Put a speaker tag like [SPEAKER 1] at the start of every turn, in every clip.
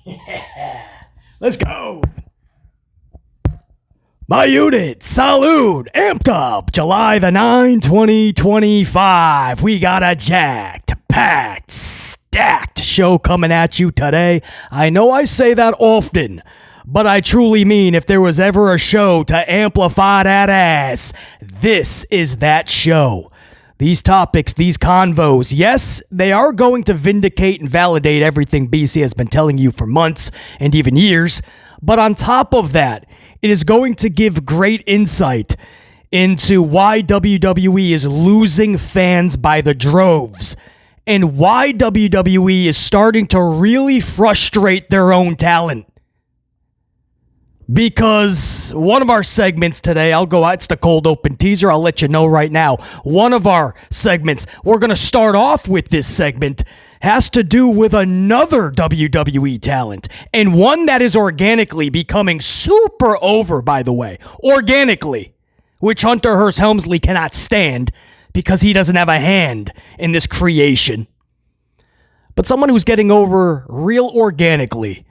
[SPEAKER 1] Yeah. Let's go. My unit, salute, amped up, July the 9th, 2025. We got a jacked, packed, stacked show coming at you today. I know I say that often, but I truly mean if there was ever a show to amplify that ass, this is that show. These topics, these convos, yes, they are going to vindicate and validate everything BC has been telling you for months and even years, but on top of that, it is going to give great insight into why WWE is losing fans by the droves and why WWE is starting to really frustrate their own talent. Because one of our segments today, it's the cold open teaser, I'll let you know right now. One of our segments, we're going to start off with this segment, has to do with another WWE talent, and one that is organically becoming super over, by the way. Organically, which Hunter Hearst Helmsley cannot stand because he doesn't have a hand in this creation. But someone who's getting over real organically.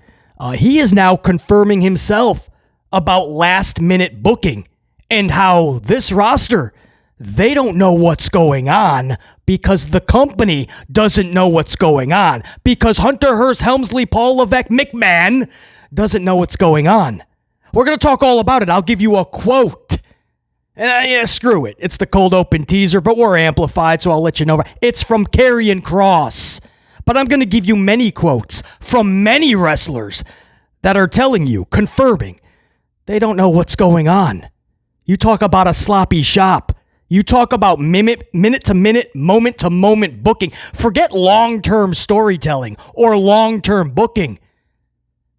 [SPEAKER 1] He is now confirming himself about last-minute booking and how this roster, they don't know what's going on because the company doesn't know what's going on because Hunter Hearst Helmsley, Paul Levesque, McMahon doesn't know what's going on. We're going to talk all about it. I'll give you a quote. And screw it. It's the cold open teaser, but we're amplified, so I'll let you know. It's from Karrion Kross. But I'm going to give you many quotes from many wrestlers that are telling you, confirming, they don't know what's going on. You talk about a sloppy shop. You talk about minute-to-minute, moment-to-moment booking. Forget long-term storytelling or long-term booking.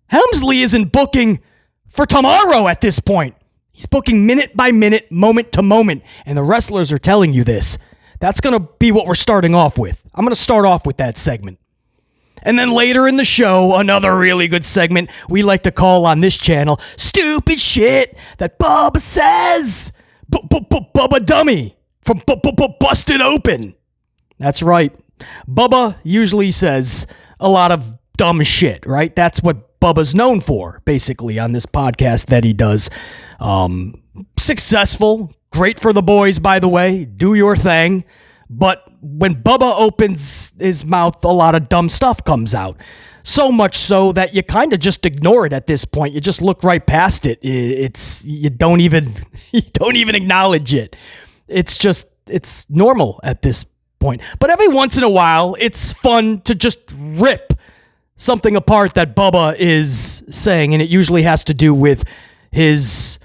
[SPEAKER 1] Helmsley isn't booking for tomorrow at this point. He's booking minute-by-minute, moment-to-moment, and the wrestlers are telling you this. That's going to be what we're starting off with. I'm going to start off with that segment. And then later in the show, another really good segment we like to call on this channel, Stupid Shit That Bubba Says. Bubba Dummy from Busted Open. That's right. Bubba usually says a lot of dumb shit, right? That's what Bubba's known for, basically, on this podcast that he does. Successful. Great for the boys, by the way. Do your thing. But when Bubba opens his mouth, a lot of dumb stuff comes out. So much so that you kind of just ignore it at this point. You just look right past it. You don't even acknowledge it. It's normal at this point. But every once in a while, it's fun to just rip something apart that Bubba is saying, and it usually has to do with his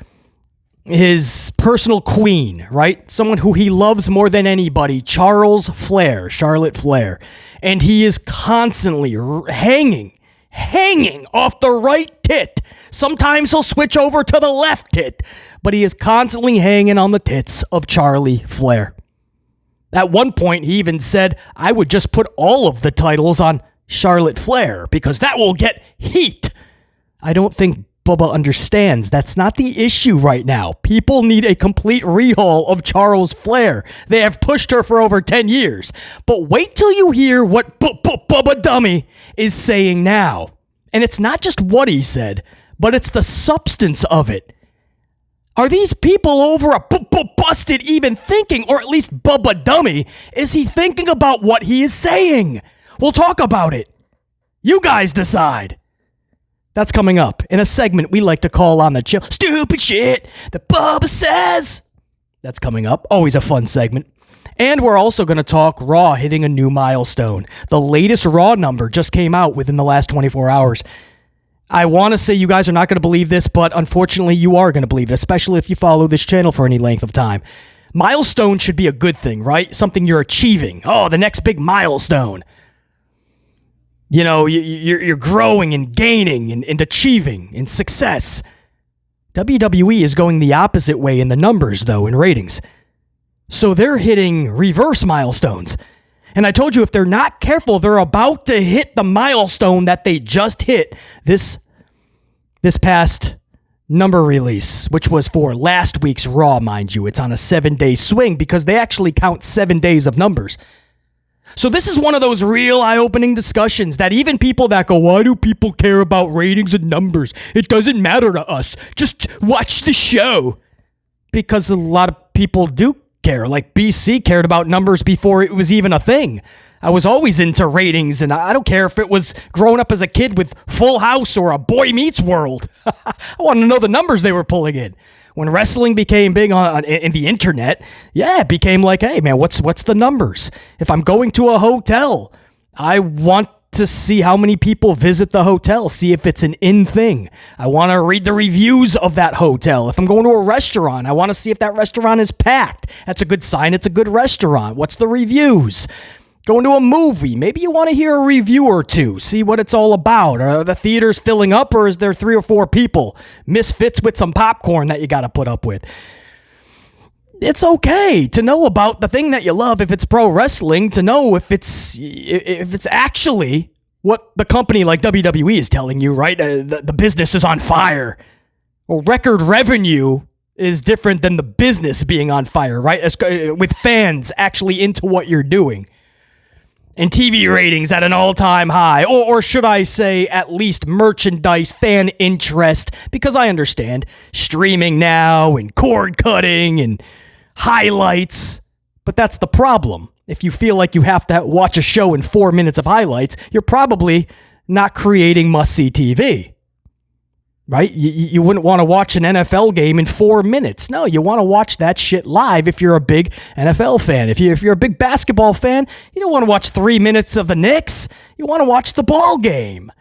[SPEAKER 1] personal queen, right? Someone who he loves more than anybody, Charles Flair, Charlotte Flair. And he is constantly hanging off the right tit. Sometimes he'll switch over to the left tit, but he is constantly hanging on the tits of Charlie Flair. At one point, he even said, I would just put all of the titles on Charlotte Flair because that will get heat. I don't think Bubba understands that's not the issue right now. People need a complete rehaul of Charles Flair. They have pushed her for over 10 years. But wait till you hear what Bubba Dummy is saying now. And it's not just what he said, but it's the substance of it. Are these people over a busted even thinking, or at least Bubba Dummy, is he thinking about what he is saying? We'll talk about it. You guys decide. That's coming up in a segment we like to call on the chill. Stupid shit that Bubba says. That's coming up. Always a fun segment. And we're also going to talk Raw hitting a new milestone. The latest Raw number just came out within the last 24 hours. I want to say you guys are not going to believe this, but unfortunately you are going to believe it, especially if you follow this channel for any length of time. Milestone should be a good thing, right? Something you're achieving. Oh, the next big milestone. You know, you're growing and gaining and achieving and success. WWE is going the opposite way in the numbers, though, in ratings. So they're hitting reverse milestones. And I told you, if they're not careful, they're about to hit the milestone that they just hit this past number release, which was for last week's Raw, mind you. It's on a 7-day swing because they actually count 7 days of numbers. So this is one of those real eye-opening discussions that even people that go, why do people care about ratings and numbers? It doesn't matter to us. Just watch the show. Because a lot of people do care. Like BC cared about numbers before it was even a thing. I was always into ratings, and I don't care if it was growing up as a kid with Full House or a Boy Meets World. I wanted to know the numbers they were pulling in. When wrestling became big in the internet, it became like, hey, man, what's the numbers? If I'm going to a hotel, I want to see how many people visit the hotel, see if it's an in thing. I want to read the reviews of that hotel. If I'm going to a restaurant, I want to see if that restaurant is packed. That's a good sign it's a good restaurant. What's the reviews? Going to a movie, maybe you want to hear a review or two, see what it's all about. Are the theaters filling up, or is there 3 or 4 people, misfits with some popcorn that you got to put up with? It's okay to know about the thing that you love if it's pro wrestling, to know if it's actually what the company like WWE is telling you, right? The business is on fire. Well, record revenue is different than the business being on fire, right? With fans actually into what you're doing. And TV ratings at an all-time high, or should I say at least merchandise, fan interest, because I understand streaming now and cord cutting and highlights, but that's the problem. If you feel like you have to watch a show in 4 minutes of highlights, you're probably not creating must-see TV. Right? You wouldn't want to watch an NFL game in 4 minutes. No, you want to watch that shit live if you're a big NFL fan. If you're a big basketball fan, you don't want to watch 3 minutes of the Knicks. You want to watch the ball game.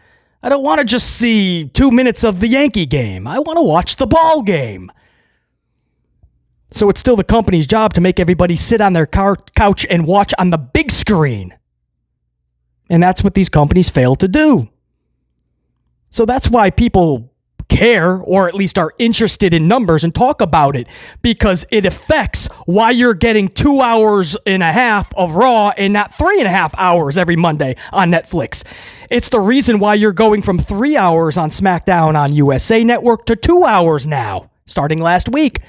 [SPEAKER 1] I don't want to just see 2 minutes of the Yankee game. I want to watch the ball game. So it's still the company's job to make everybody sit on their couch and watch on the big screen. And that's what these companies fail to do. So that's why people care, or at least are interested in numbers and talk about it, because it affects why you're getting 2.5 hours of Raw and not 3.5 hours every Monday on Netflix. It's the reason why you're going from 3 hours on SmackDown on USA Network to 2 hours now, starting last week.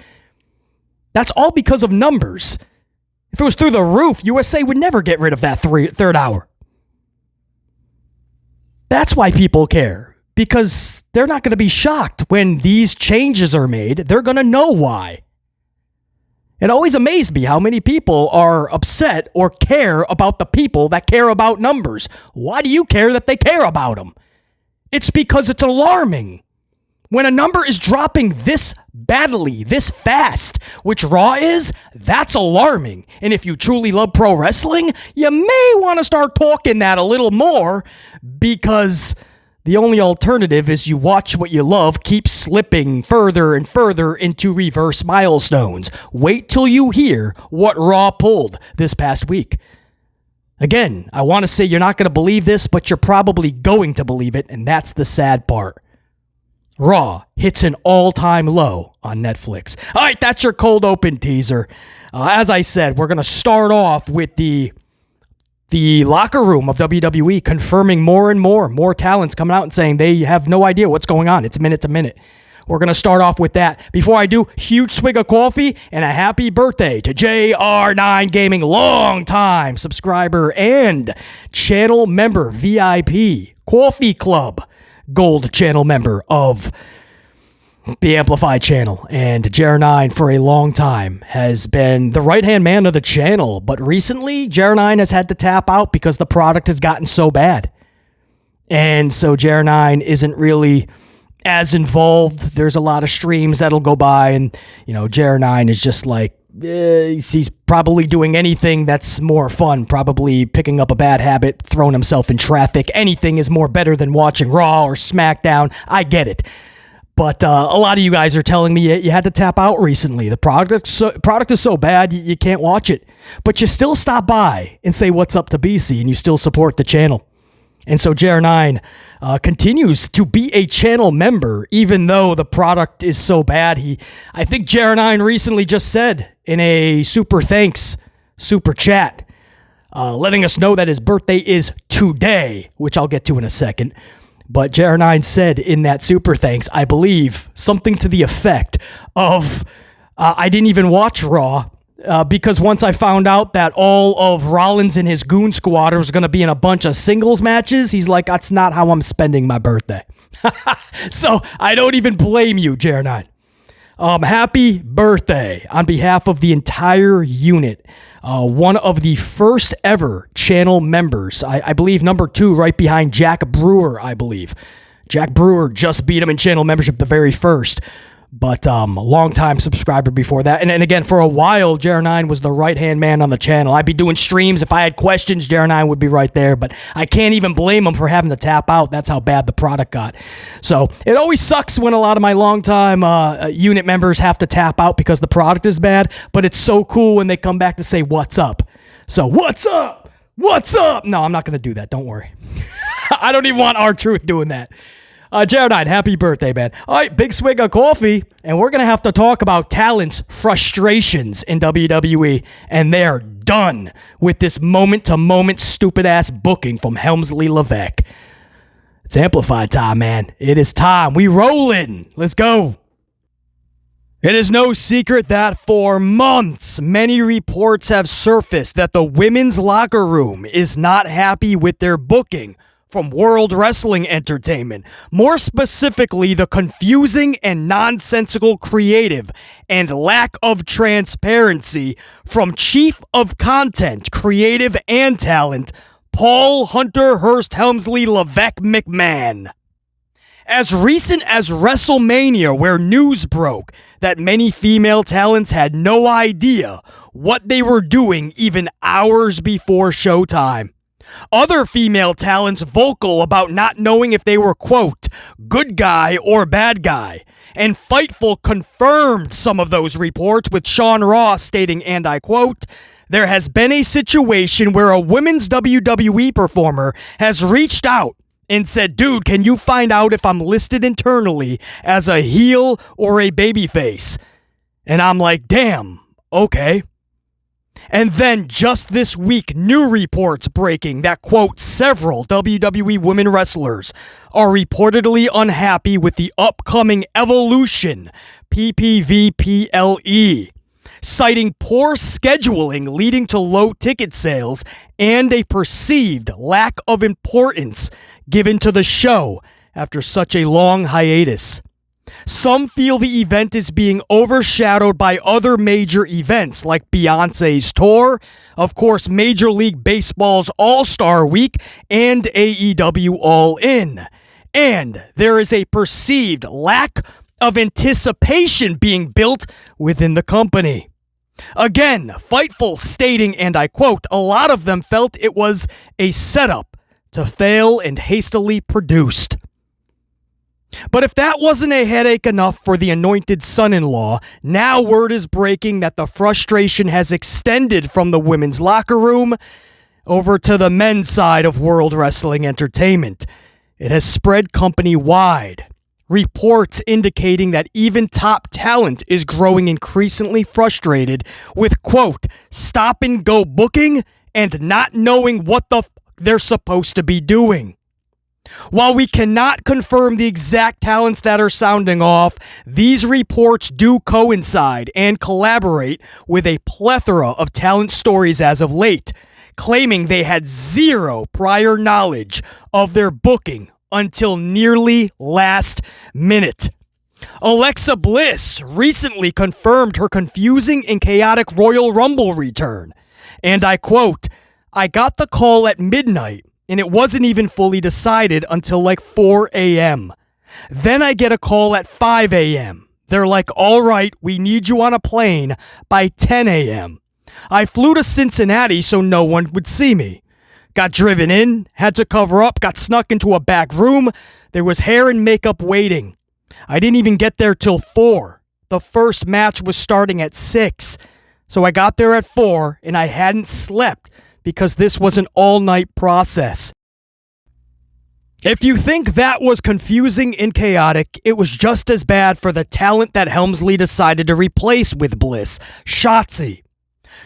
[SPEAKER 1] That's all because of numbers. If it was through the roof, USA would never get rid of that third hour. That's why people care. Because they're not going to be shocked when these changes are made. They're going to know why. It always amazed me how many people are upset or care about the people that care about numbers. Why do you care that they care about them? It's because it's alarming. When a number is dropping this badly, this fast, which Raw is, that's alarming. And if you truly love pro wrestling, you may want to start talking that a little more, because the only alternative is you watch what you love keep slipping further and further into reverse milestones. Wait till you hear what Raw pulled this past week. Again, I want to say you're not going to believe this, but you're probably going to believe it, and that's the sad part. Raw hits an all-time low on Netflix. All right, that's your cold open teaser. As I said, we're going to start off with the locker room of WWE confirming more and more talents coming out and saying they have no idea what's going on. It's minute to minute. We're going to start off with that. Before I do, huge swig of coffee and a happy birthday to JR9 Gaming, long-time subscriber and channel member, VIP, Coffee Club, Gold channel member of the Amplified channel. And JR9 for a long time has been the right-hand man of the channel, but recently JR9 has had to tap out because the product has gotten so bad. And so JR9 isn't really as involved. There's a lot of streams that'll go by, and JR9 is just like, he's probably doing anything that's more fun, probably picking up a bad habit, throwing himself in traffic. Anything is more better than watching Raw or SmackDown. I get it. But a lot of you guys are telling me you had to tap out recently. The product is so bad you can't watch it. But you still stop by and say what's up to BC, and you still support the channel. And so JR9 continues to be a channel member, even though the product is so bad. I think JR9 recently just said in a super thanks, super chat, letting us know that his birthday is today, which I'll get to in a second. But JR9 said in that super thanks, I believe, something to the effect of, I didn't even watch Raw. because once I found out that all of Rollins and his goon squad was going to be in a bunch of singles matches, he's like, that's not how I'm spending my birthday. So I don't even blame you, JR9. Happy birthday on behalf of the entire unit. One of the first ever channel members. I believe number 2 right behind Jack Brewer, I believe. Jack Brewer just beat him in channel membership the very first. But a long-time subscriber before that. And again, for a while, JR9 was the right-hand man on the channel. I'd be doing streams. If I had questions, JR9 would be right there. But I can't even blame him for having to tap out. That's how bad the product got. So it always sucks when a lot of my long-time unit members have to tap out because the product is bad. But it's so cool when they come back to say, what's up? So, what's up? What's up? No, I'm not going to do that. Don't worry. I don't even want R-Truth doing that. JR9, happy birthday, man. All right, big swig of coffee, and we're going to have to talk about talent's frustrations in WWE, and they're done with this moment-to-moment stupid-ass booking from Helmsley Levesque. It's amplified time, man. It is time. We rolling. Let's go. It is no secret that for months, many reports have surfaced that the women's locker room is not happy with their booking from World Wrestling Entertainment. More specifically, the confusing and nonsensical creative and lack of transparency from Chief of Content, Creative and Talent, Paul Hunter Hearst Helmsley Levesque McMahon. As recent as WrestleMania, where news broke that many female talents had no idea what they were doing even hours before showtime. Other female talents vocal about not knowing if they were, quote, good guy or bad guy. And Fightful confirmed some of those reports with Sean Ross stating, and I quote, there has been a situation where a women's WWE performer has reached out and said, dude, can you find out if I'm listed internally as a heel or a babyface? And I'm like, damn, okay. And then just this week, new reports breaking that, quote, several WWE women wrestlers are reportedly unhappy with the upcoming Evolution PPVPLE, citing poor scheduling leading to low ticket sales and a perceived lack of importance given to the show after such a long hiatus. Some feel the event is being overshadowed by other major events like Beyonce's tour, of course Major League Baseball's All-Star Week, and AEW All In. And there is a perceived lack of anticipation being built within the company. Again, Fightful stating, and I quote, a lot of them felt it was a setup to fail and hastily produced. But if that wasn't a headache enough for the anointed son-in-law, now word is breaking that the frustration has extended from the women's locker room over to the men's side of World Wrestling Entertainment. It has spread company-wide. Reports indicating that even top talent is growing increasingly frustrated with, quote, stop-and-go booking and not knowing what the they're supposed to be doing. While we cannot confirm the exact talents that are sounding off, these reports do coincide and collaborate with a plethora of talent stories as of late, claiming they had zero prior knowledge of their booking until nearly last minute. Alexa Bliss recently confirmed her confusing and chaotic Royal Rumble return. And I quote, I got the call at midnight, and it wasn't even fully decided until like 4 a.m. Then I get a call at 5 a.m. They're like, all right, we need you on a plane by 10 a.m. I flew to Cincinnati so no one would see me. Got driven in, had to cover up, got snuck into a back room. There was hair and makeup waiting. I didn't even get there till 4. The first match was starting at 6. So I got there at 4 and I hadn't slept, because this was an all-night process. If you think that was confusing and chaotic, it was just as bad for the talent that Helmsley decided to replace with Bliss, Shotzi.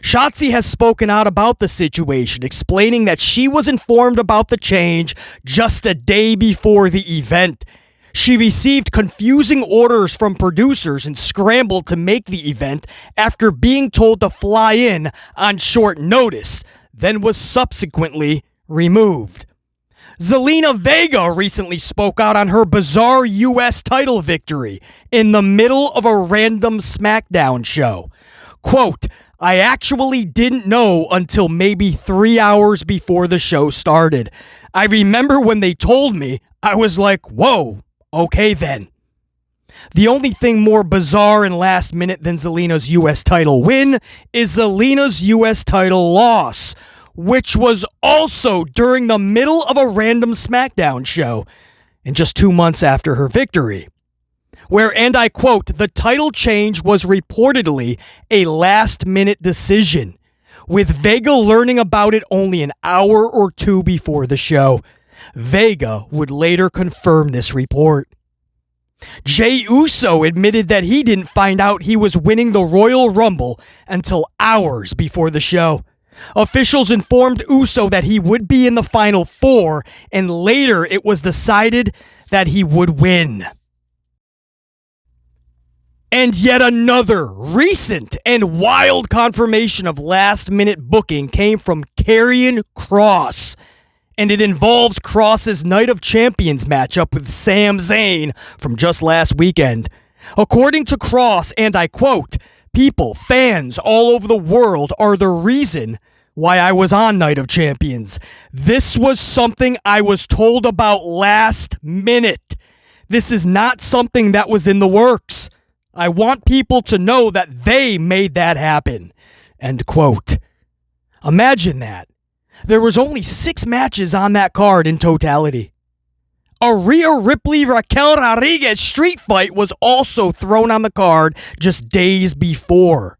[SPEAKER 1] Shotzi has spoken out about the situation, explaining that she was informed about the change just a day before the event. She received confusing orders from producers and scrambled to make the event after being told to fly in on short notice, then was subsequently removed. Zelina Vega recently spoke out on her bizarre U.S. title victory in the middle of a random SmackDown show. Quote, "I actually didn't know until maybe 3 hours before the show started. I remember when they told me, I was like, whoa, okay then." The only thing more bizarre and last minute than Zelina's U.S. title win is Zelina's U.S. title loss, which was also during the middle of a random SmackDown show and just 2 months after her victory, where, and I quote, "the title change was reportedly a last-minute decision, with Vega learning about it only an hour or two before the show." Vega would later confirm this report. Jey Uso admitted that he didn't find out he was winning the Royal Rumble until hours before the show. Officials informed Uso that he would be in the Final Four, and later it was decided that he would win. And yet another recent and wild confirmation of last-minute booking came from Karrion Kross, and it involves Kross's Night of Champions matchup with Sami Zayn from just last weekend. According to Kross, and I quote, "People, fans all over the world are the reason why I was on Night of Champions. This was something I was told about last minute. This is not something that was in the works. I want people to know that they made that happen." End quote. Imagine that. There was only 6 matches on that card in totality. A Rhea Ripley-Raquel Rodriguez street fight was also thrown on the card just days before.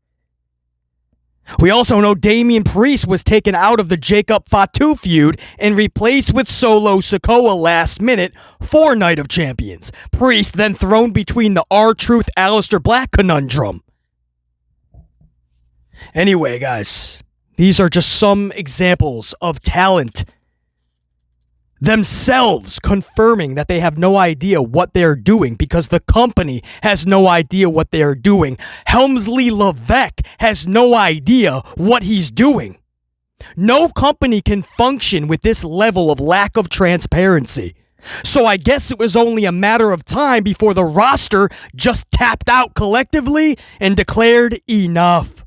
[SPEAKER 1] We also know Damian Priest was taken out of the Jacob Fatu feud and replaced with Solo Sikoa last minute for Night of Champions. Priest then thrown between the R-Truth Aleister Black conundrum. Anyway, guys, these are just some examples of talent themselves confirming that they have no idea what they're doing because the company has no idea what they are doing. Helmsley Levesque has no idea what he's doing. No company can function with this level of lack of transparency. So I guess it was only a matter of time before the roster just tapped out collectively and declared enough.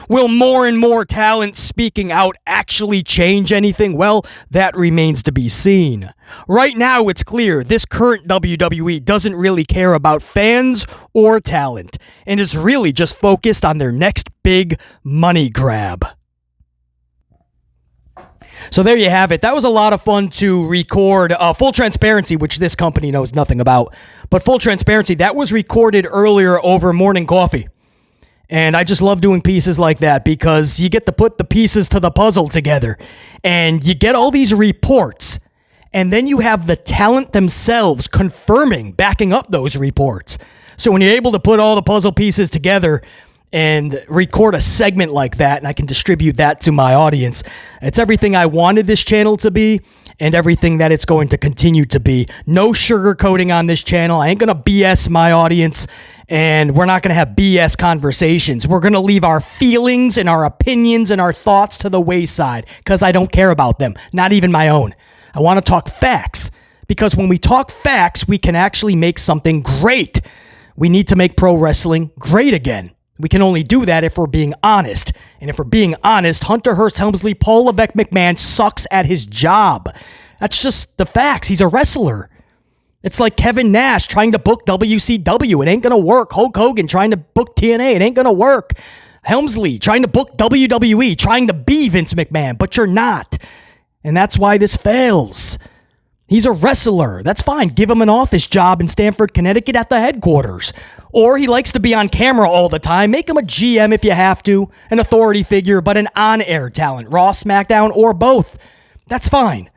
[SPEAKER 1] Will more and more talent speaking out actually change anything? Well, that remains to be seen. Right now, it's clear this current WWE doesn't really care about fans or talent and is really just focused on their next big money grab. So there you have it. That was a lot of fun to record. Full transparency, which this company knows nothing about. But full transparency, that was recorded earlier over morning coffee. And I just love doing pieces like that because you get to put the pieces to the puzzle together. And you get all these reports. And then you have the talent themselves confirming, backing up those reports. So when you're able to put all the puzzle pieces together and record a segment like that, and I can distribute that to my audience, it's everything I wanted this channel to be and everything that it's going to continue to be. No sugarcoating on this channel. I ain't going to BS my audience, and we're not going to have BS conversations. We're going to leave our feelings and our opinions and our thoughts to the wayside because I don't care about them, not even my own. I want to talk facts because when we talk facts, we can actually make something great. We need to make pro wrestling great again. We can only do that if we're being honest. And if we're being honest, Hunter Hearst Helmsley, Paul Levesque McMahon sucks at his job. That's just the facts. He's a wrestler. It's like Kevin Nash trying to book WCW. It ain't going to work. Hulk Hogan trying to book TNA. It ain't going to work. Helmsley trying to book WWE, trying to be Vince McMahon, but you're not. And that's why this fails. He's a wrestler. That's fine. Give him an office job in Stamford, Connecticut at the headquarters. Or he likes to be on camera all the time. Make him a GM if you have to, an authority figure, but an on-air talent, Raw, SmackDown, or both. That's fine.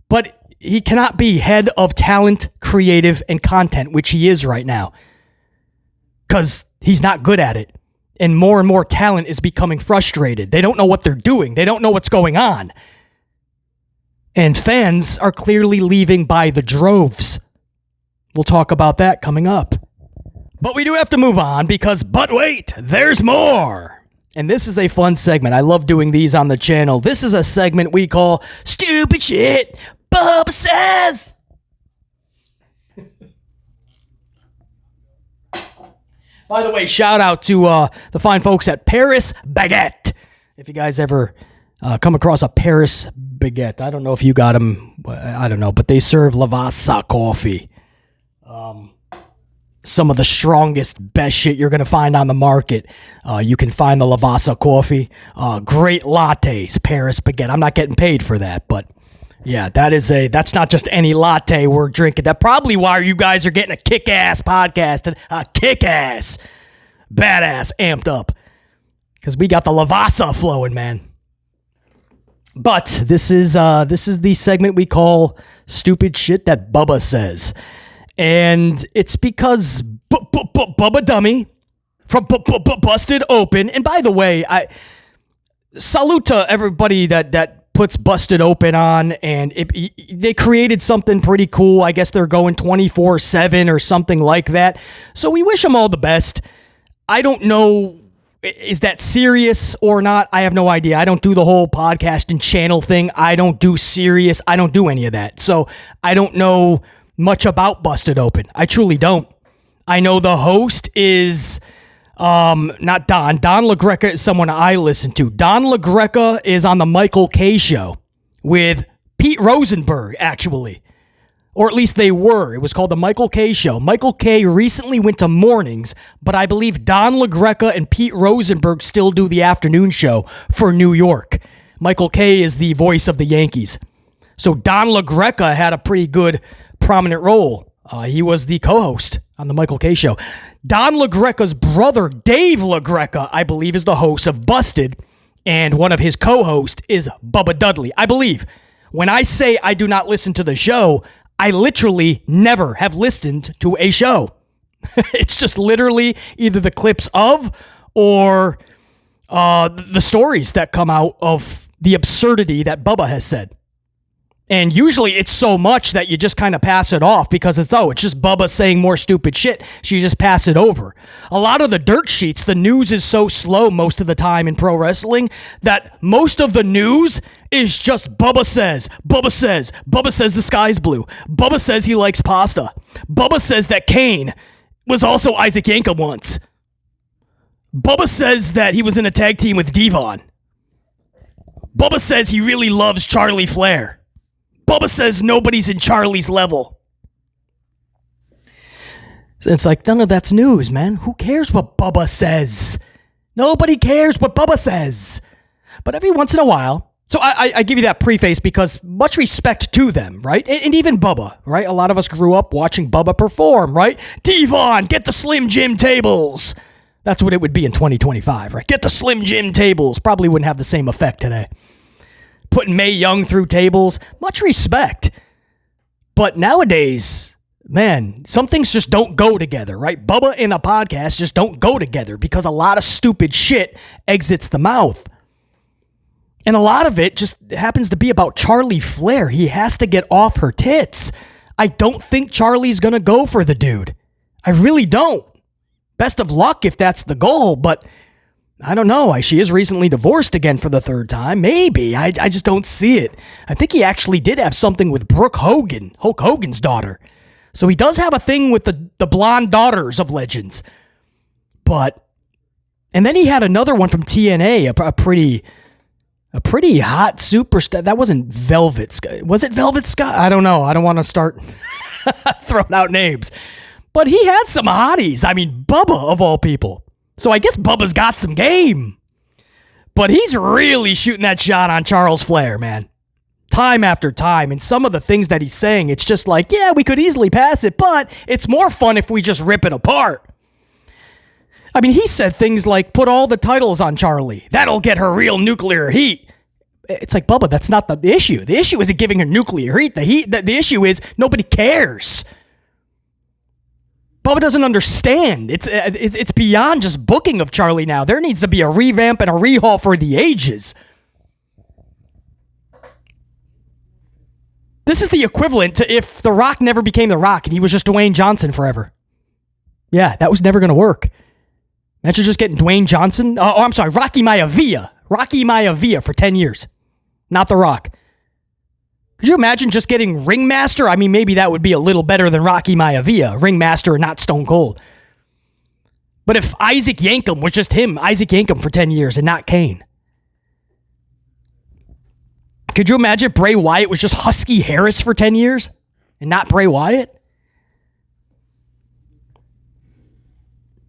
[SPEAKER 1] But he cannot be head of talent, creative, and content, which he is right now. Because he's not good at it. And more talent is becoming frustrated. They don't know what they're doing. They don't know what's going on. And fans are clearly leaving by the droves. We'll talk about that coming up. But we do have to move on because, but wait, there's more. And this is a fun segment. I love doing these on the channel. This is a segment we call Stupid Shit Bubba Says. By the way, shout out to the fine folks at Paris Baguette. If you guys ever come across a Paris Baguette, I don't know if you got them, I don't know, but they serve Levesque coffee. Some of the strongest, best shit you're going to find on the market. You can find the Levesque coffee. Great lattes, Paris Baguette. I'm not getting paid for that, but yeah, that's not just any latte we're drinking. That's probably why you guys are getting a kick-ass podcast, a kick-ass, badass, amped up. Because we got the Levesque flowing, man. But this is the segment we call Stupid Shit That Bubba Says. And it's because Bubba Dummy from Busted Open. And by the way, I salute to everybody that puts Busted Open on. And they created something pretty cool. I guess they're going 24/7 or something like that. So we wish them all the best. I don't know, is that serious or not? I have no idea. I don't do the whole podcast and channel thing. I don't do serious. I don't do any of that. So I don't know much about Busted Open. I truly don't. I know the host is not Don. Don LaGreca is someone I listen to. Don LaGreca is on the Michael K show with Pete Rosenberg, actually. Or at least they were. It was called the Michael K show. Michael K recently went to mornings, but I believe Don LaGreca and Pete Rosenberg still do the afternoon show for New York. Michael K is the voice of the Yankees. So Don LaGreca had a pretty good prominent role. He was the co-host on the Michael K show. Don LaGreca's brother, Dave LaGreca, I believe, is the host of Busted, and one of his co-hosts is Bubba Dudley. I believe. When I say I do not listen to the show, I literally never have listened to a show. It's just literally either the clips of or the stories that come out of the absurdity that Bubba has said. And usually it's so much that you just kind of pass it off because it's just Bubba saying more stupid shit. So you just pass it over. A lot of the dirt sheets, the news is so slow most of the time in pro wrestling that most of the news is just Bubba says the sky's blue. Bubba says he likes pasta. Bubba says that Kane was also Isaac Yankem once. Bubba says that he was in a tag team with Devon. Bubba says he really loves Charlie Flair. Bubba says nobody's in Charlie's level. It's like, none of that's news, man. Who cares what Bubba says? Nobody cares what Bubba says. But every once in a while, so I give you that preface because much respect to them, right? And even Bubba, right? A lot of us grew up watching Bubba perform, right? Devon, get the Slim Jim tables. That's what it would be in 2025, right? Get the Slim Jim tables. Probably wouldn't have the same effect today. Putting Mae Young through tables, much respect. But nowadays, man, some things just don't go together, right? Bubba and a podcast just don't go together because a lot of stupid shit exits the mouth. And a lot of it just happens to be about Charlie Flair. He has to get off her tits. I don't think Charlie's going to go for the dude. I really don't. Best of luck if that's the goal, but I don't know. She is recently divorced again for the third time. Maybe. I just don't see it. I think he actually did have something with Brooke Hogan, Hulk Hogan's daughter. So he does have a thing with the blonde daughters of legends. And then he had another one from TNA, a pretty hot superstar. That wasn't Velvet Scott. Was it Velvet Scott? I don't know. I don't want to start throwing out names. But he had some hotties. I mean, Bubba of all people. So I guess Bubba's got some game. But he's really shooting that shot on Charles Flair, man. Time after time. And some of the things that he's saying, it's just like, yeah, we could easily pass it, but it's more fun if we just rip it apart. I mean, he said things like, put all the titles on Charlie. That'll get her real nuclear heat. It's like, Bubba, that's not the issue. The issue isn't giving her nuclear heat. The issue is nobody cares. Bubba doesn't understand. It's beyond just booking of Charlie now. There needs to be a revamp and a rehaul for the ages. This is the equivalent to if The Rock never became The Rock and he was just Dwayne Johnson forever. Yeah, that was never going to work. Imagine just getting Dwayne Johnson. Rocky Maivia. Rocky Maivia for 10 years. Not The Rock. Could you imagine just getting Ringmaster? I mean, maybe that would be a little better than Rocky Maivia. Ringmaster and not Stone Cold. But if Isaac Yankem was just him, Isaac Yankem for 10 years and not Kane. Could you imagine Bray Wyatt was just Husky Harris for 10 years and not Bray Wyatt?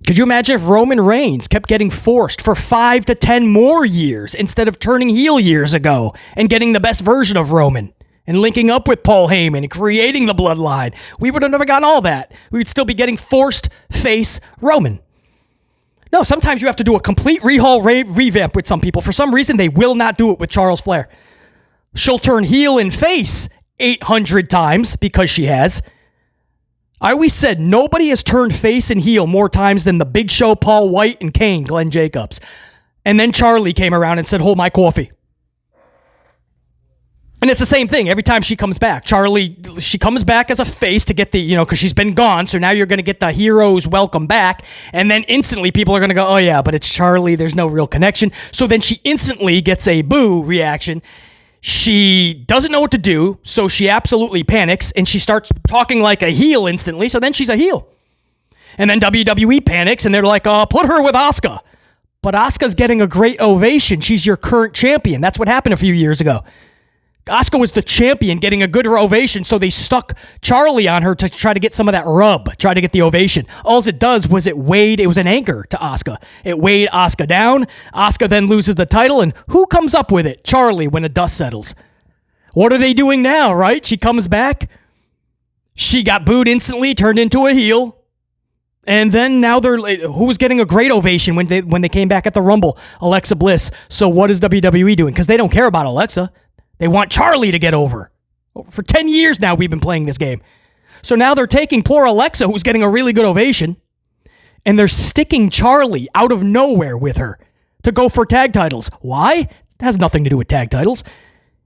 [SPEAKER 1] Could you imagine if Roman Reigns kept getting forced for 5 to 10 more years instead of turning heel years ago and getting the best version of Roman and linking up with Paul Heyman and creating the bloodline? We would have never gotten all that. We would still be getting forced face Roman. No, sometimes you have to do a complete revamp with some people. For some reason, they will not do it with Charles Flair. She'll turn heel and face 800 times because she has. I always said nobody has turned face and heel more times than the Big Show, Paul White, and Kane, Glenn Jacobs. And then Charlie came around and said, hold my coffee. And it's the same thing every time she comes back. She comes back as a face to get the, because she's been gone. So now you're going to get the hero's welcome back. And then instantly people are going to go, oh yeah, but it's Charlie. There's no real connection. So then she instantly gets a boo reaction. She doesn't know what to do, so she absolutely panics, and she starts talking like a heel instantly, so then she's a heel. And then WWE panics, and they're like, put her with Asuka. But Asuka's getting a great ovation. She's your current champion. That's what happened a few years ago. Asuka was the champion getting a good ovation, so they stuck Charlie on her to try to get some of that rub, try to get the ovation. All it does was it was an anchor to Asuka. It weighed Asuka down. Asuka then loses the title, and who comes up with it? Charlie, when the dust settles. What are they doing now, right? She comes back. She got booed instantly, turned into a heel. And then now who was getting a great ovation when they came back at the Rumble? Alexa Bliss. So what is WWE doing? Because they don't care about Alexa. They want Charlie to get over. For 10 years now, we've been playing this game. So now they're taking poor Alexa, who's getting a really good ovation, and they're sticking Charlie out of nowhere with her to go for tag titles. Why? It has nothing to do with tag titles.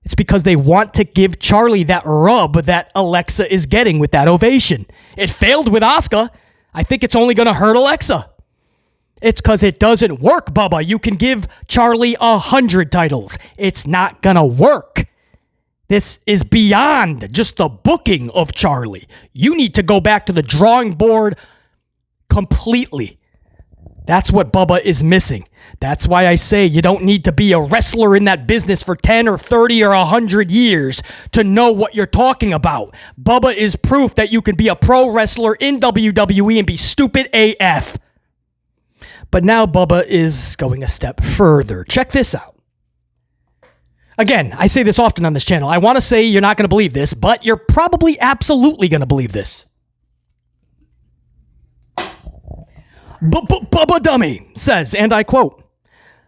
[SPEAKER 1] It's because they want to give Charlie that rub that Alexa is getting with that ovation. It failed with Asuka. I think it's only going to hurt Alexa. It's because it doesn't work, Bubba. You can give Charlie 100 titles. It's not going to work. This is beyond just the booking of Charlie. You need to go back to the drawing board completely. That's what Bubba is missing. That's why I say you don't need to be a wrestler in that business for 10 or 30 or 100 years to know what you're talking about. Bubba is proof that you can be a pro wrestler in WWE and be stupid AF. But now Bubba is going a step further. Check this out. Again, I say this often on this channel. I want to say you're not going to believe this, but you're probably absolutely going to believe this. Bubba Dummy says, and I quote,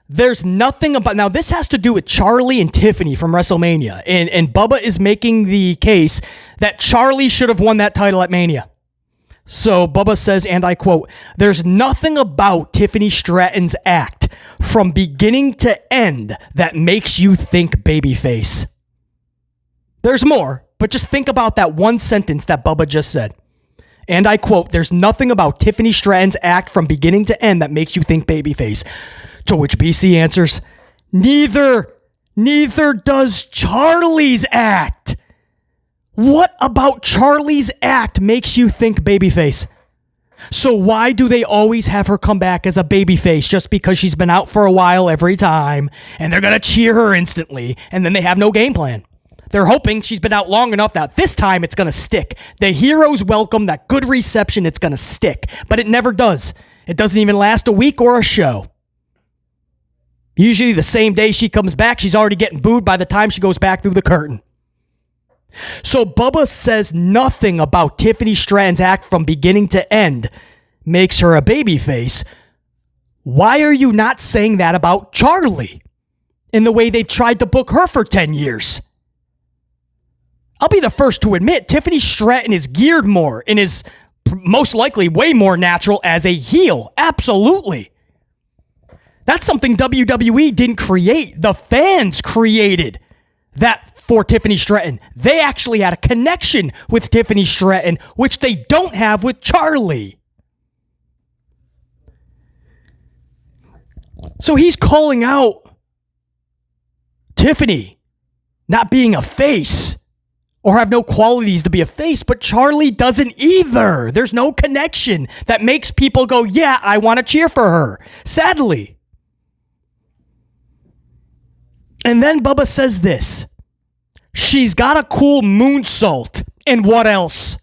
[SPEAKER 1] there's nothing about... Now, this has to do with Charlie and Tiffany from WrestleMania. And Bubba is making the case that Charlie should have won that title at Mania. So Bubba says, and I quote, there's nothing about Tiffany Stratton's act from beginning to end that makes you think babyface. There's more, but just think about that one sentence that Bubba just said. And I quote, there's nothing about Tiffany Stratton's act from beginning to end that makes you think babyface. To which BC answers, neither does Charlie's act. What about Charlie's act makes you think babyface? So why do they always have her come back as a babyface just because she's been out for a while every time and they're going to cheer her instantly and then they have no game plan? They're hoping she's been out long enough that this time it's going to stick. The hero's welcome, that good reception, it's going to stick. But it never does. It doesn't even last a week or a show. Usually the same day she comes back, she's already getting booed by the time she goes back through the curtain. So Bubba says nothing about Tiffany Stratton's act from beginning to end makes her a babyface. Why are you not saying that about Charlie in the way they've tried to book her for 10 years? I'll be the first to admit Tiffany Stratton is geared more and is most likely way more natural as a heel. Absolutely. That's something WWE didn't create. The fans created that for Tiffany Stratton. They actually had a connection with Tiffany Stratton, which they don't have with Charlie. So he's calling out Tiffany not being a face or have no qualities to be a face, but Charlie doesn't either. There's no connection that makes people go, yeah, I want to cheer for her. Sadly. And then Bubba says this. She's got a cool moonsault. And what else?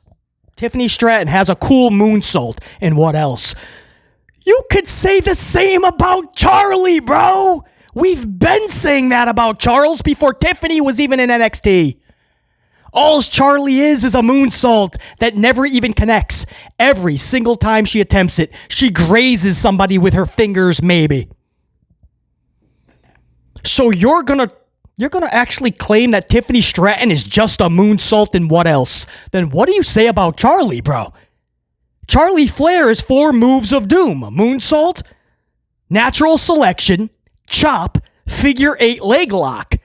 [SPEAKER 1] Tiffany Stratton has a cool moonsault. And what else? You could say the same about Charlie, bro. We've been saying that about Charles before Tiffany was even in NXT. All Charlie is a moonsault that never even connects. Every single time she attempts it, she grazes somebody with her fingers, maybe. So you're gonna actually claim that Tiffany Stratton is just a moonsault and what else? Then what do you say about Charlie, bro? Charlie Flair is 4 moves of doom. Moonsault, natural selection, chop, figure 8 leg lock.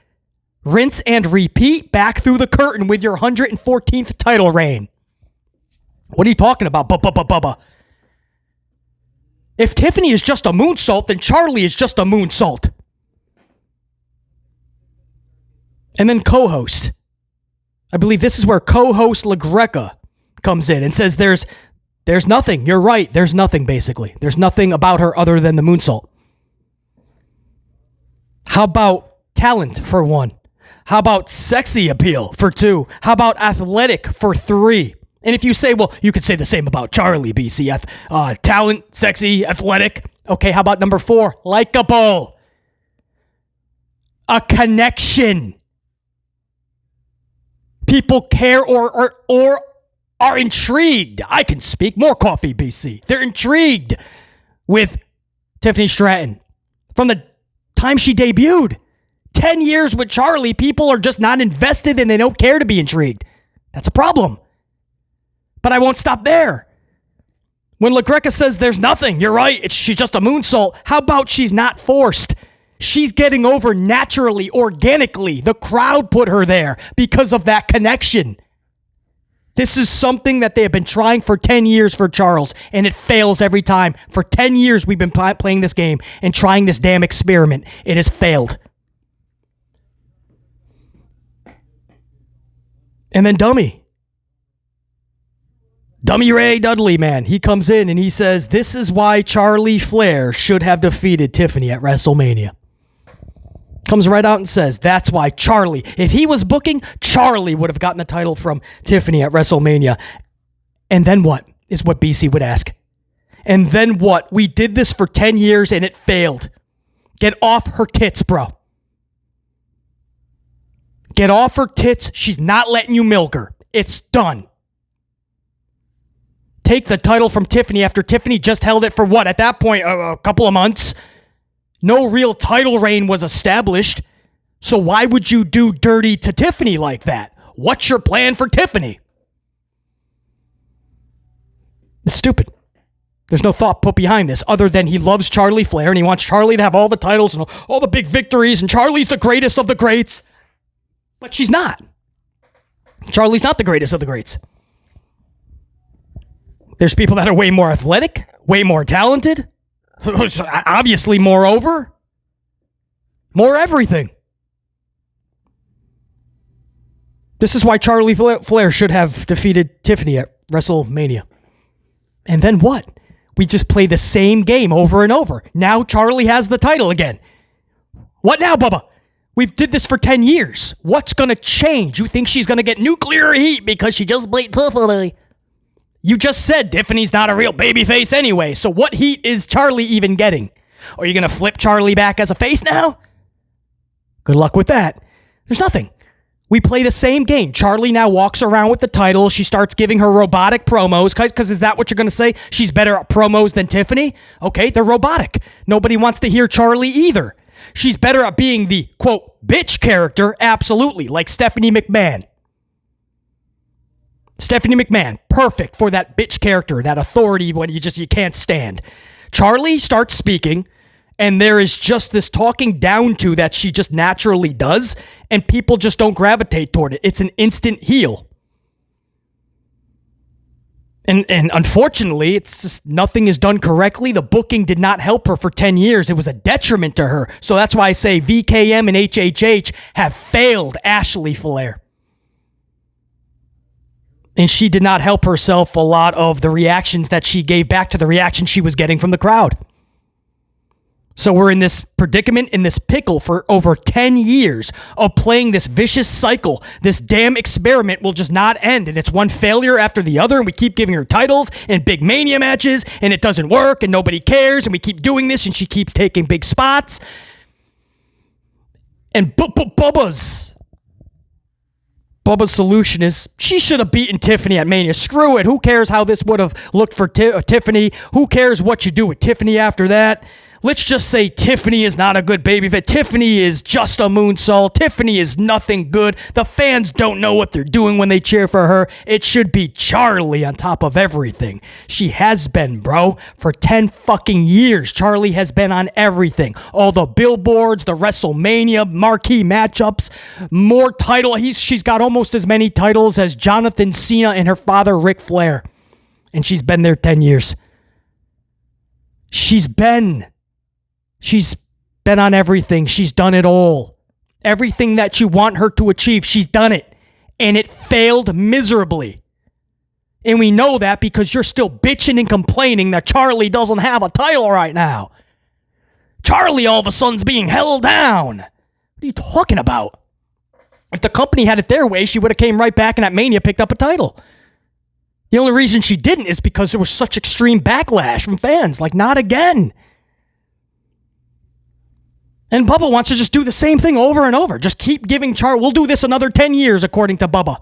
[SPEAKER 1] Rinse and repeat back through the curtain with your 114th title reign. What are you talking about, Bubba? If Tiffany is just a moonsault, then Charlie is just a moonsault. And then co-host. I believe this is where co-host LaGreca comes in and says there's nothing. You're right. There's nothing, basically. There's nothing about her other than the moonsault. How about talent, for 1? How about sexy appeal, for 2? How about athletic, for 3? And if you say, well, you could say the same about Charlie, BCF. Talent, sexy, athletic. Okay, how about number 4? Likeable. A connection. People care or are intrigued. I can speak. More coffee, BC. They're intrigued with Tiffany Stratton. From the time she debuted. 10 years with Charlie, people are just not invested and they don't care to be intrigued. That's a problem. But I won't stop there. When LaGreca says there's nothing, you're right, she's just a moonsault. How about she's not forced? She's getting over naturally, organically. The crowd put her there because of that connection. This is something that they have been trying for 10 years for Charles, and it fails every time. For 10 years, we've been playing this game and trying this damn experiment. It has failed. And then Dummy Ray Dudley, man, he comes in and he says, this is why Charlie Flair should have defeated Tiffany at WrestleMania. Comes right out and says, that's why Charlie, if he was booking, Charlie would have gotten the title from Tiffany at WrestleMania. And then what, is what BC would ask. And then what? We did this for 10 years and it failed. Get off her tits, bro. Get off her tits. She's not letting you milk her. It's done. Take the title from Tiffany after Tiffany just held it for what? At that point, a couple of months. No real title reign was established. So why would you do dirty to Tiffany like that? What's your plan for Tiffany? It's stupid. There's no thought put behind this other than he loves Charlie Flair and he wants Charlie to have all the titles and all the big victories and Charlie's the greatest of the greats. But she's not. Charlie's not the greatest of the greats. There's people that are way more athletic, way more talented, obviously more over, more everything. This is why Charlie Flair should have defeated Tiffany at WrestleMania. And then what? We just play the same game over and over. Now Charlie has the title again. What now, Bubba? We've did this for 10 years. What's going to change? You think she's going to get nuclear heat because she just played Tiffany? You just said Tiffany's not a real babyface anyway, so what heat is Charlie even getting? Are you going to flip Charlie back as a face now? Good luck with that. There's nothing. We play the same game. Charlie now walks around with the title. She starts giving her robotic promos. Because is that what you're going to say? She's better at promos than Tiffany? Okay, they're robotic. Nobody wants to hear Charlie either. She's better at being the, quote, bitch character, absolutely, like Stephanie McMahon. Stephanie McMahon, perfect for that bitch character, that authority when you can't stand. Charlie starts speaking, And there is just this talking down to that she just naturally does, and people just don't gravitate toward it. It's an instant heel. And unfortunately, it's just nothing is done correctly. The booking did not help her for 10 years. It was a detriment to her. So that's why I say VKM and HHH have failed Ashley Flair. And she did not help herself a lot of the reactions that she gave back to the reaction she was getting from the crowd. So we're in this predicament, in this pickle for over 10 years of playing this vicious cycle. This damn experiment will just not end, and it's one failure after the other, and we keep giving her titles and big Mania matches, and it doesn't work, and nobody cares, and we keep doing this, and she keeps taking big spots. And Bubba's solution is she should have beaten Tiffany at Mania. Screw it. Who cares how this would have looked for Tiffany? Who cares what you do with Tiffany after that? Let's just say Tiffany is not a good baby fit. Tiffany is just a moonsault. Tiffany is nothing good. The fans don't know what they're doing when they cheer for her. It should be Charlie on top of everything. She has been, bro. For 10 fucking years, Charlie has been on everything. All the billboards, the WrestleMania marquee matchups, more title. She's got almost as many titles as Jonathan Cena and her father, Ric Flair. And she's been there 10 years. She's been on everything. She's done it all. Everything that you want her to achieve, she's done it. And it failed miserably. And we know that because you're still bitching and complaining that Charlie doesn't have a title right now. Charlie all of a sudden's being held down. What are you talking about? If the company had it their way, she would have came right back and at Mania picked up a title. The only reason she didn't is because there was such extreme backlash from fans. Like, not again. And Bubba wants to just do the same thing over and over. Just keep giving Charlie. We'll do this another 10 years, according to Bubba.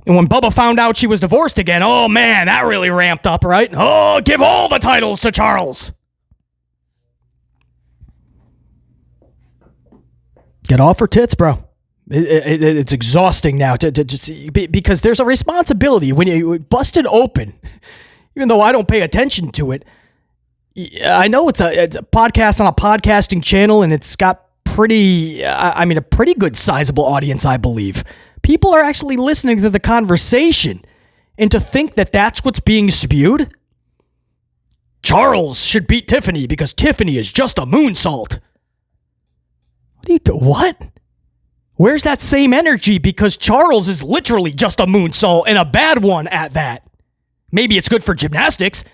[SPEAKER 1] And when Bubba found out she was divorced again, oh man, that really ramped up, right? Oh, give all the titles to Charles. Get off her tits, bro. It's exhausting now to just because there's a responsibility when you busted open. Even though I don't pay attention to it, I know it's a podcast on a podcasting channel, and it's got a pretty good sizable audience, I believe. People are actually listening to the conversation, and to think that that's what's being spewed. Charles should beat Tiffany because Tiffany is just a moonsault. What? Where's that same energy? Because Charles is literally just a moonsault, and a bad one at that. Maybe it's good for gymnastics.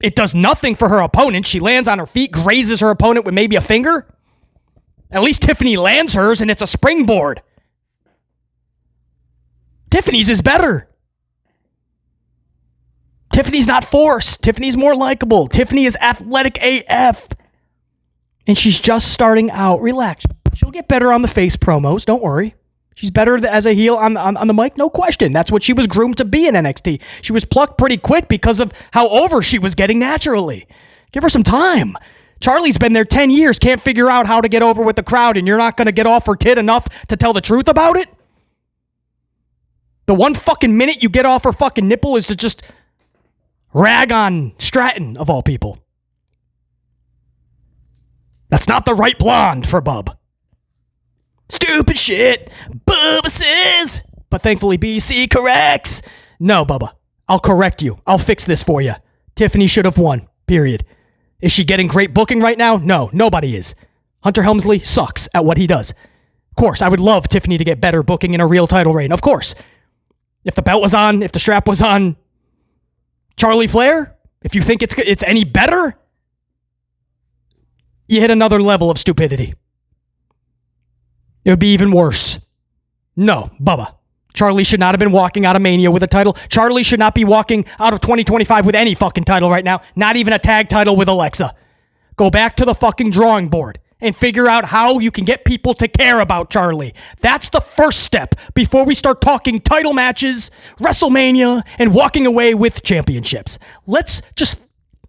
[SPEAKER 1] It does nothing for her opponent. She lands on her feet, grazes her opponent with maybe a finger. At least Tiffany lands hers, and it's a springboard. Tiffany's is better. Tiffany's not forced. Tiffany's more likable. Tiffany is athletic AF. And she's just starting out. Relax. She'll get better on the face promos. Don't worry. She's better as a heel on the mic, no question. That's what she was groomed to be in NXT. She was plucked pretty quick because of how over she was getting naturally. Give her some time. Charlie's been there 10 years, can't figure out how to get over with the crowd, and you're not going to get off her tit enough to tell the truth about it? The one fucking minute you get off her fucking nipple is to just rag on Stratton, of all people. That's not the right blonde for Bub. Stupid shit, Bubba says. But thankfully BC corrects. No, Bubba, I'll correct you. I'll fix this for you. Tiffany should have won, period. Is she getting great booking right now? No, nobody is. Hunter Helmsley sucks at what he does. Of course, I would love Tiffany to get better booking in a real title reign. Of course. If the belt was on, if the strap was on Charlie Flair, if you think it's any better, you hit another level of stupidity. It would be even worse. No, Bubba. Charlie should not have been walking out of Mania with a title. Charlie should not be walking out of 2025 with any fucking title right now. Not even a tag title with Alexa. Go back to the fucking drawing board and figure out how you can get people to care about Charlie. That's the first step before we start talking title matches, WrestleMania, and walking away with championships. Let's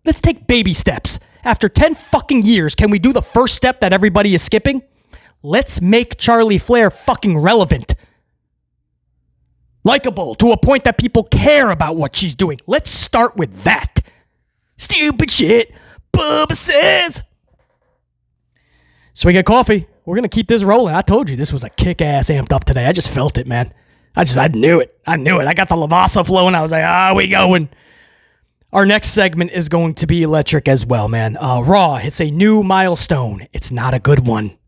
[SPEAKER 1] take baby steps. After 10 fucking years, can we do the first step that everybody is skipping? Let's make Charlie Flair fucking relevant. Likeable to a point that people care about what she's doing. Let's start with that. Stupid shit, Bubba says. So we get coffee. We're going to keep this rolling. I told you this was a kick-ass amped up today. I just felt it, man. I knew it. I got the Levesque flowing. I was like, we going. Our next segment is going to be electric as well, man. Raw hits a new milestone. It's not a good one.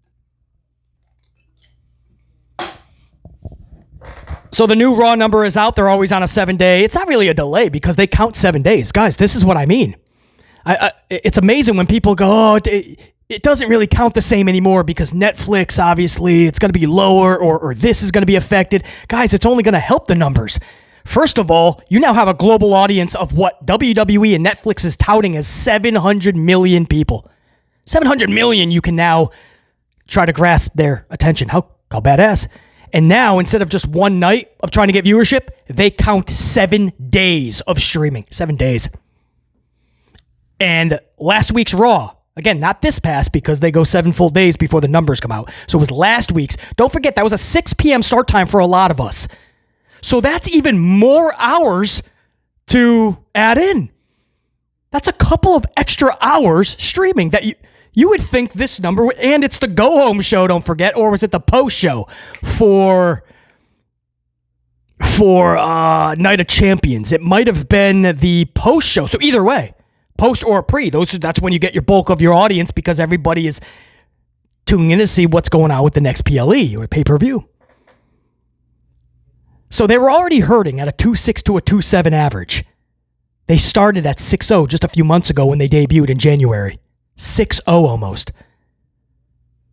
[SPEAKER 1] So the new Raw number is out. They're always on a 7-day. It's not really a delay because they count 7 days. Guys, this is what I mean. It's amazing when people go, it doesn't really count the same anymore because Netflix, obviously, it's going to be lower or this is going to be affected. Guys, it's only going to help the numbers. First of all, you now have a global audience of what WWE and Netflix is touting as 700 million people. 700 million, you can now try to grasp their attention. How badass. And now, instead of just one night of trying to get viewership, they count 7 days of streaming. 7 days. And last week's Raw, again, not this past because they go 7 full days before the numbers come out. So it was last week's. Don't forget, that was a 6 p.m. start time for a lot of us. So that's even more hours to add in. That's a couple of extra hours streaming that you would think this number, and it's the go-home show, don't forget, or was it the post show for Night of Champions? It might have been the post show. So either way, post or pre, that's when you get your bulk of your audience because everybody is tuning in to see what's going on with the next PLE or pay-per-view. So they were already hurting at a 2.6 to a 2.7 average. They started at 6.0 just a few months ago when they debuted in January. 6.0 almost.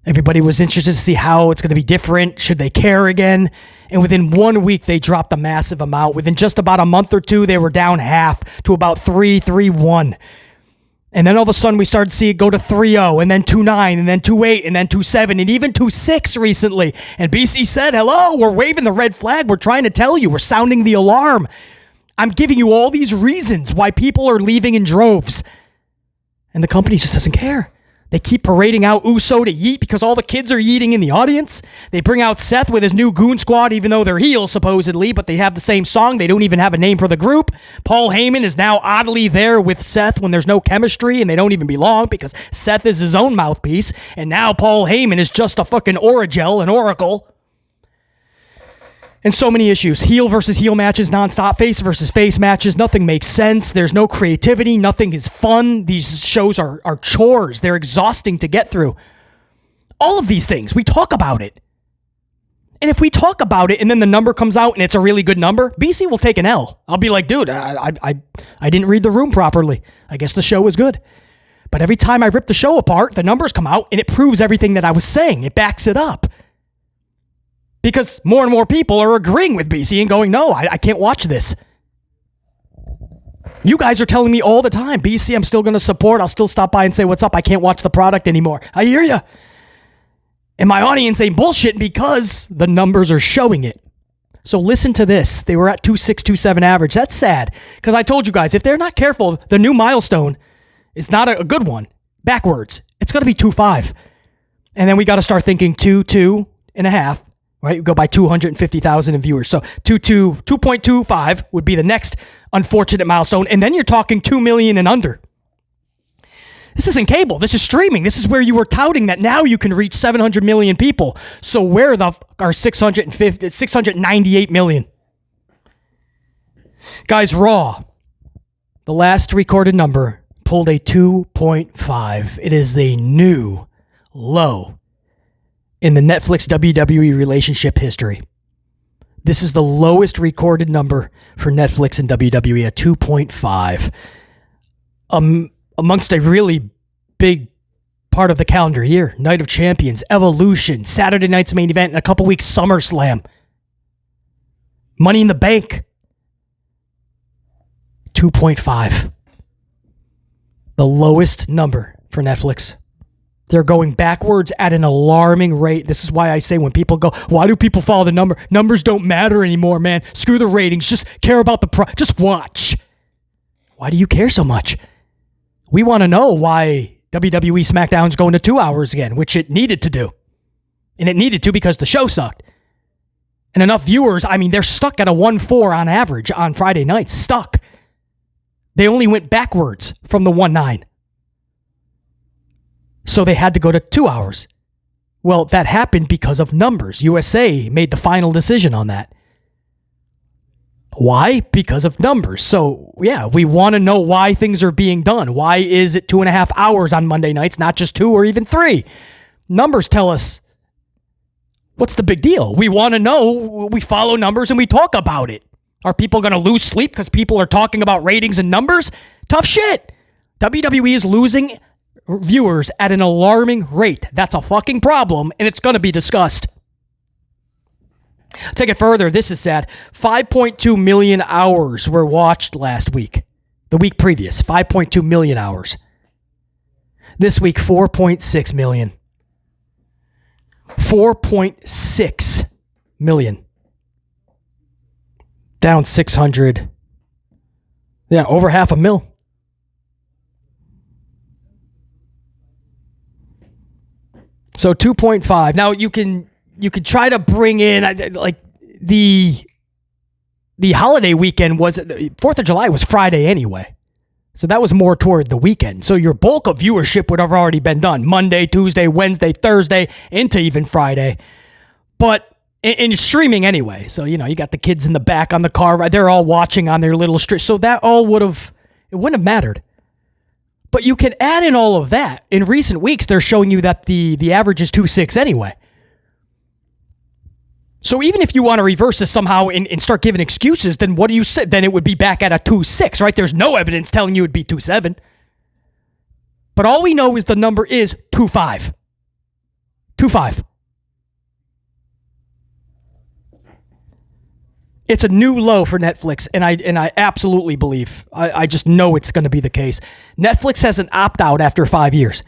[SPEAKER 1] Everybody was interested to see how it's going to be different. Should they care again? And within 1 week, they dropped a massive amount. Within just about a month or two, they were down half to about 3.1. And then all of a sudden, we started to see it go to 3.0, and then 2.9, and then 2.8, and then 2.7, and even 2.6 recently. And BC said, hello, we're waving the red flag. We're trying to tell you. We're sounding the alarm. I'm giving you all these reasons why people are leaving in droves. And the company just doesn't care. They keep parading out Uso to yeet because all the kids are yeeting in the audience. They bring out Seth with his new Goon Squad, even though they're heels, supposedly, but they have the same song. They don't even have a name for the group. Paul Heyman is now oddly there with Seth when there's no chemistry, and they don't even belong because Seth is his own mouthpiece, and now Paul Heyman is just a fucking Origel, an oracle. And so many issues. Heel versus heel matches nonstop. Face versus face matches. Nothing makes sense. There's no creativity. Nothing is fun. These shows are chores. They're exhausting to get through. All of these things. We talk about it. And if we talk about it and then the number comes out and it's a really good number, BC will take an L. I'll be like, dude, I didn't read the room properly. I guess the show was good. But every time I rip the show apart, the numbers come out and it proves everything that I was saying. It backs it up. Because more and more people are agreeing with BC and going, no, I can't watch this. You guys are telling me all the time, BC, I'm still going to support. I'll still stop by and say, what's up? I can't watch the product anymore. I hear you. And my audience ain't bullshitting because the numbers are showing it. So listen to this. They were at 2.6, 2.7 average. That's sad. Because I told you guys, if they're not careful, the new milestone is not a good one. Backwards. It's going to be 2.5. And then we got to start thinking 2.5. Right, you go by 250,000 in viewers. So 2.25 would be the next unfortunate milestone. And then you're talking 2 million and under. This isn't cable. This is streaming. This is where you were touting that now you can reach 700 million people. So where the are 698 million? Guys, Raw, the last recorded number, pulled a 2.5. It is the new low in the Netflix WWE relationship history. This is the lowest recorded number for Netflix and WWE at 2.5. Amongst a really big part of the calendar year, Night of Champions, Evolution, Saturday night's main event, and a couple weeks SummerSlam. Money in the Bank. 2.5. The lowest number for Netflix. They're going backwards at an alarming rate. This is why I say when people go, why do people follow the number? Numbers don't matter anymore, man. Screw the ratings. Just care about the just watch. Why do you care so much? We want to know why WWE SmackDown's going to 2 hours again, which it needed to do. And it needed to because the show sucked. And enough viewers, I mean, they're stuck at a 1.4 on average on Friday nights. Stuck. They only went backwards from the 1.9. So they had to go to 2 hours. Well, that happened because of numbers. USA made the final decision on that. Why? Because of numbers. So, yeah, we want to know why things are being done. Why is it 2.5 hours on Monday nights, not just 2 or even 3? Numbers tell us, what's the big deal? We want to know. We follow numbers and we talk about it. Are people going to lose sleep because people are talking about ratings and numbers? Tough shit. WWE is losing viewers at an alarming rate. That's a fucking problem, and it's going to be discussed. Take it further. This is sad. 5.2 million hours were watched last week. The week previous, 5.2 million hours. This week, 4.6 million. 4.6 million. Down 600. Yeah, over 500,000. So 2.5. Now you can try to bring in like the holiday weekend was 4th of July was Friday anyway. So that was more toward the weekend. So your bulk of viewership would have already been done Monday, Tuesday, Wednesday, Thursday, into even Friday. But in streaming anyway. So, you got the kids in the back on the car, right? They're all watching on their little stream. So that all it wouldn't have mattered. But you can add in all of that. In recent weeks, they're showing you that the average is 2.6 anyway. So even if you want to reverse this somehow and start giving excuses, then what do you say? Then it would be back at a 2.6, right? There's no evidence telling you it'd be 2.7. But all we know is the number is 2.5. 2.5. It's a new low for Netflix, and I absolutely believe, I just know it's going to be the case. Netflix has an opt-out after 5 years.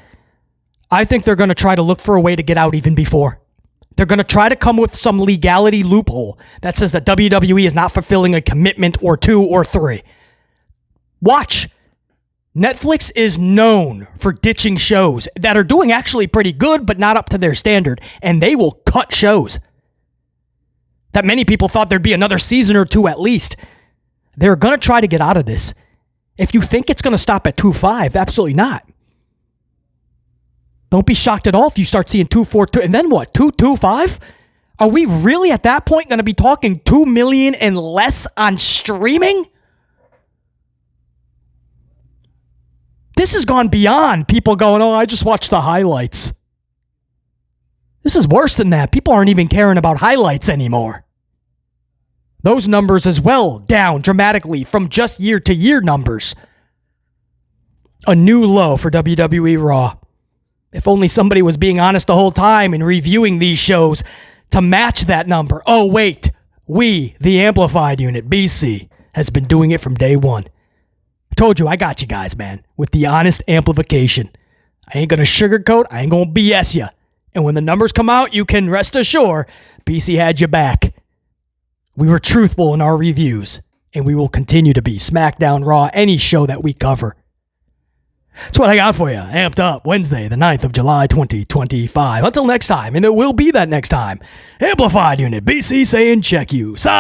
[SPEAKER 1] I think they're going to try to look for a way to get out even before. They're going to try to come with some legality loophole that says that WWE is not fulfilling a commitment or 2 or 3. Watch. Netflix is known for ditching shows that are doing actually pretty good, but not up to their standard, and they will cut shows that many people thought there'd be another season or 2 at least. They're going to try to get out of this. If you think it's going to stop at 2.5, absolutely not. Don't be shocked at all if you start seeing 2.4, and then what, 2.25? Are we really at that point going to be talking 2 million and less on streaming? This has gone beyond people going, I just watched the highlights. This is worse than that. People aren't even caring about highlights anymore. Those numbers as well down dramatically from just year-to-year numbers. A new low for WWE Raw. If only somebody was being honest the whole time and reviewing these shows to match that number. Oh, wait. We, the Amplified Unit, BC, has been doing it from day one. I told you, I got you guys, man, with the honest amplification. I ain't going to sugarcoat. I ain't going to BS you. And when the numbers come out, you can rest assured BC had your back. We were truthful in our reviews, and we will continue to be. SmackDown, Raw, any show that we cover. That's what I got for you. Amped Up, Wednesday, the 9th of July, 2025. Until next time, and it will be that next time. Amplified Unit, BC saying check you. Salute!